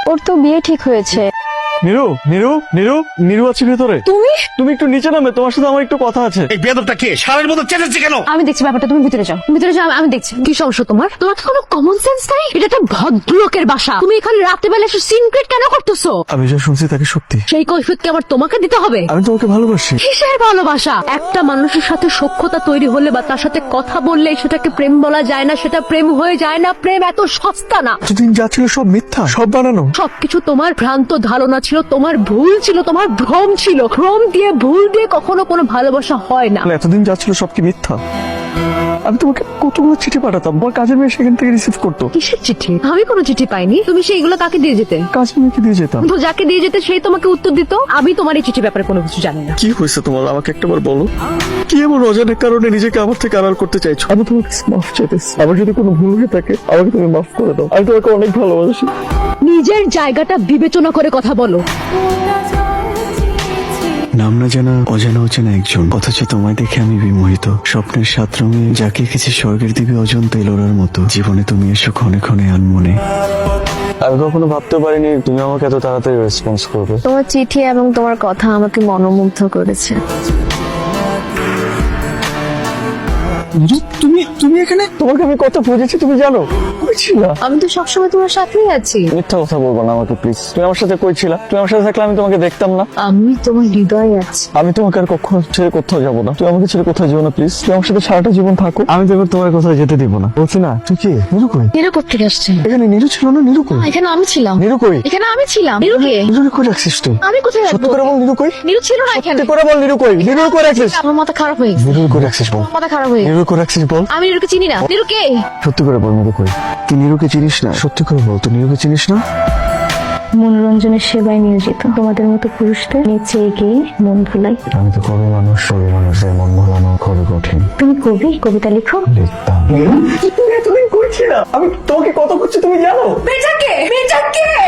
ওর তো বিয়ে ঠিক হয়েছে। নীরু নীরু নীরু নীরু আছে ভেতরে। তুমি একটু নিচে নামে, তোমার সাথে আমার একটু কথা আছে। এই বেয়াদবটা কে সারের মতো চেঁচাচ্ছে কেন? আমি দেখছি ব্যাপারটা, তুমি ভিতরে যাও, ভিতরে যাও, আমি দেখছি। কি সমস্যা তোমার? তোমার কি কোনো কমন সেন্স নাই? এটা একটা ভদ্রলোকের বাসা, তুমি এখানে রাত্রেবেলা এসে সিনক্রেট কেন করতেছো? আমি যা শুনছি তাকে সত্যি। সেই কৈফিয়ত কি আবার তোমাকে দিতে হবে? আমি তোমাকে ভালোবাসি। কিসের ভালোবাসা? একটা মানুষের সাথে সখ্যতা তৈরি হলে বা তার সাথে কথা বললে সেটাকে প্রেম বলা যায় না, সেটা প্রেম হয়ে যায় না। প্রেম এত সস্তা না। এতদিন যা ছিল সব মিথ্যা, সব বানানো। সবকিছু তোমার ভ্রান্ত ধারণা ছিল, তোমার ভুল ছিল, তোমার ভ্রম ছিল। ভ্রম দিয়ে ভুল দিয়ে কখনো কোনো ভালোবাসা হয় না। এতদিন যা ছিল সব কি মিথ্যা? আমি তোমাকে কতগুলো চিঠি পাঠাতাম, আমার কাজের মেয়ে সেখান থেকে রিসিভ করতো। কিসের চিঠি? আমি কোনো চিঠি পাইনি। তুমি সেইগুলো কাকে দিয়ে যেতে? কাজের মেয়েকে দিয়ে যেতাম। তো যাকে দিয়ে যেতে সেই তোমাকে উত্তর দিত। আমি তোমার এই চিঠি ব্যাপারে কোনো কিছু জানি না। কি হয়েছে তোমার, আমাকে একটাবার বলো। কি এমন অজানা কারণে নিজেকে আমার থেকে আড়াল করতে চাইছো? আমি তোমাকে মাফ চাইতেছি। আমার যদি কোনো ভুল হয়ে থাকে আমাকে তুমি মাফ করে দাও। আমি তোমাকে অনেক ভালোবাসি। নিজের জায়গাটা বিবেচনা করে কথা বলো। নাম না জানা অজানা অচেনা একজন, অথচ তোমায় দেখে আমি বিমোহিত। স্বপ্নের সাত রঙে যাকে এঁকেছি স্বর্গের দিকে অজন্তা এলোরার মতো। জীবনে তুমি এসো ক্ষণে ক্ষণে আনমনে। আমি কখনো ভাবতে পারিনি তুমি আমাকে এত তাড়াতাড়ি রেসপন্স করবে। তোমার চিঠি এবং তোমার কথা আমাকে মনোমুগ্ধ করেছে। তুমি এখানে? তোমাকে আমি কত খুঁজেছি তুমি জানো? কই ছিলা? আমি তো সবসময় তোমার সাথেই আছি। মিথ্যা কথা বলবো না আমাকে প্লিজ। তুমি আমার সাথে কই ছিলা? তুমি আমার সাথে থাকলে আমি তোমাকে দেখতাম না। আমি তোমার হৃদয়ে আছি। আমি তোমাকে আর কখনো ছেড়ে কোথাও যাবো না। তুমি আমাকে ছেড়ে কোথাও যেও না প্লিজ। তুমি আমার সাথে সারাটা জীবন থাকো। আমি তো এবার তোমার কোথাও যেতে দিব না। বলছি না। তুই কি? নীরু কই? নীরু কোথেকে আসছে? এখানে নীরু ছিল না? নীরু কই? এখানে আমি ছিলাম। নীরু কই? এখানে আমি ছিলাম। নীরু কে? নীরু কই রাখছিস তুই? আমি কোথায় সত্যি রাখবো? করে বল নীরু কই? নীরু ছিল না এখানে। সত্যি করে বল নীরু কই? নীরু কই রাখছিস? আমার মাথা খারাপ হয়ে গেছে। নীরু কই রাখছিস বল? আমার মাথা খারাপ হয়ে গেছে। নীরু কই রাখছিস বল? আমি নীরুকে চিনি না। নীরু কে? সত্যি করে বল নীরু কই? তুই নীরুকে চিনিস না? সত্যি করে বল তুই নীরুকে চিনিস না? মনোরঞ্জনের সেবায় নিয়োজিত তোমাদের মতো পুরুষদের নিচে এগিয়ে মন ভুলাই। আমি তো কবি মানুষ, কবি মানুষের মন ভোলানো খুবই কঠিন। তুমি কবি, কবিতা লিখো? লিখতাম। তুমি এতদিন কই ছিলা? আমি তোমাকে কত খুঁজছি তুমি জানো? মেয়েটাকে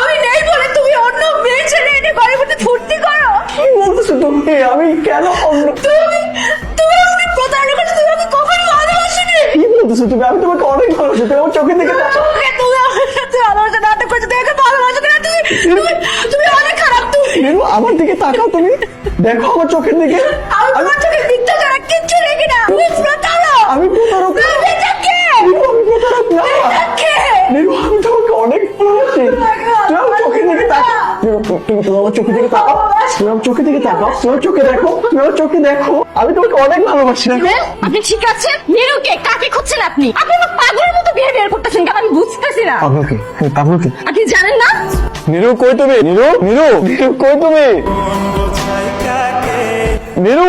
আমি নেই বলে তুমি অন্য মেয়ে ছেলে এনে ঘরের মধ্যে ফুর্তি করো? কি বলতেছো তুমি? আমি কেন অন্য? তুমি আমাকে প্রতারণা করছো। তুমি আমাকে কখনো ভালোবাসোনি। কি বলতেছো তুমি? আমি তোমাকে অনেক ভালোবাসি। তুমি আমার চোখের দিকে তাকাও। তুমি আমার সাথে ভালোবাসা নাটক করছো। দেখে ভালোবাসো না তুমি অনেক খারাপ। তুমি নীরু আমার দিকে তাকাও তুমি। দেখো আমার চোখের দিকে। আমি তোমার চোখে মিথ্যা ছাড়া কিচ্ছু দেখি না। তুমি প্রতারক। আমি প্রতারক না। মেয়েটাকে নীরু আমি প্রতারক না। নীরু আমি তোমাকে অনেক ভালোবাসি। তুমি আমার চোখের দিকে তাকাও। নীরু তুমি আমার চোখের দিকে তাকাও। তুমি আমার চোখের দিকে তাকাও। তুমি আমার চোখে দেখো। তুমি আমার চোখে দেখো। আমি তোমাকে অনেক ভালোবাসি। আপনি ঠিক আছেন? নীরুকে কাকে খুঁজছেন আপনি? আপনি আমার পাগলের মতো বিহেভিয়ার করতেছেন কেন? আমি বুঝতেছি না। পাগলকে? পাগলকে? আপনি জানেন না? নীরু কই তুমি? নীরু নীরু নীরু কই তুমি? নীরু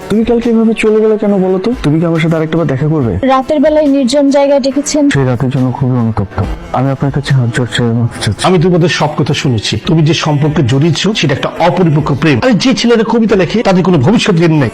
তুমি কালকে এভাবে চলে গেলে কেন বলো তো? তুমি কি আমার সাথে আরেকটাবার দেখা করবে? রাতের বেলায় নির্জন জায়গায় ডেকেছেন। সেই রাতের জন্য খুবই অনুতপ্ত। আমি আপনার কাছে হাত জোর ছেড়ে মাফ চাচ্ছি। আমি তোমাদের সব কথা শুনেছি। তুমি যে সম্পর্কে জড়িয়েছো সেটা একটা অপরিপক্ক প্রেম। আরে যে ছেলেরা কবিতা লেখে তাদের কোনো ভবিষ্যৎ জ্ঞান নেই।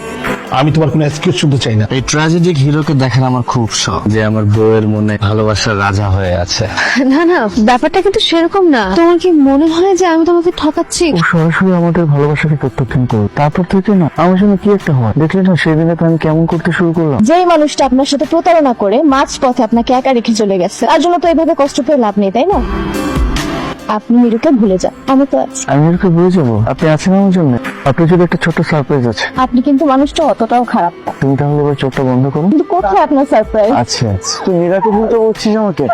আমি তোমার কোনো এক্সকিউজ শুনতে চাই না। এই ট্র্যাজেডিক হিরোকে দেখার আমার খুব শখ, যে আমার বউয়ের মনে ভালোবাসার রাজা হয়ে আছে। না না, ব্যাপারটা কিন্তু সেরকম না। তোমার কি মনে হয় যে আমি তোমাকে ঠকাচ্ছি? ও সরাসরি আমাদের ভালোবাসাকে প্রত্যাখ্যান করো, তারপর থেকে না আমার জন্য কি একটা হয় দেখলে না, সেদিনে তো আমি কেমন করতে শুরু করলাম। যেই মানুষটা আপনার সাথে প্রতারণা করে মাঝ পথে আপনাকে একা রেখে চলে গেছে, তার জন্য তো এভাবে কষ্ট পেয়ে লাভ নেই, তাই না? আপনি নীরুকে ভুলে যান, আমি তো আছি। আমি এরকম ভুলে যাবো? আপনি আছেন আমার জন্য। আপনার যদি একটা ছোট্ট সারপ্রাইজ আছে। আপনি কিন্তু মানুষটা অতটাও খারাপ না। তুমি তাহলে এবার চোখটা বন্ধ করো। কিন্তু কোথায় আপনার সারপ্রাইজ? আচ্ছা তুই মীরাকে ভুলতে বলছিস আমাকে?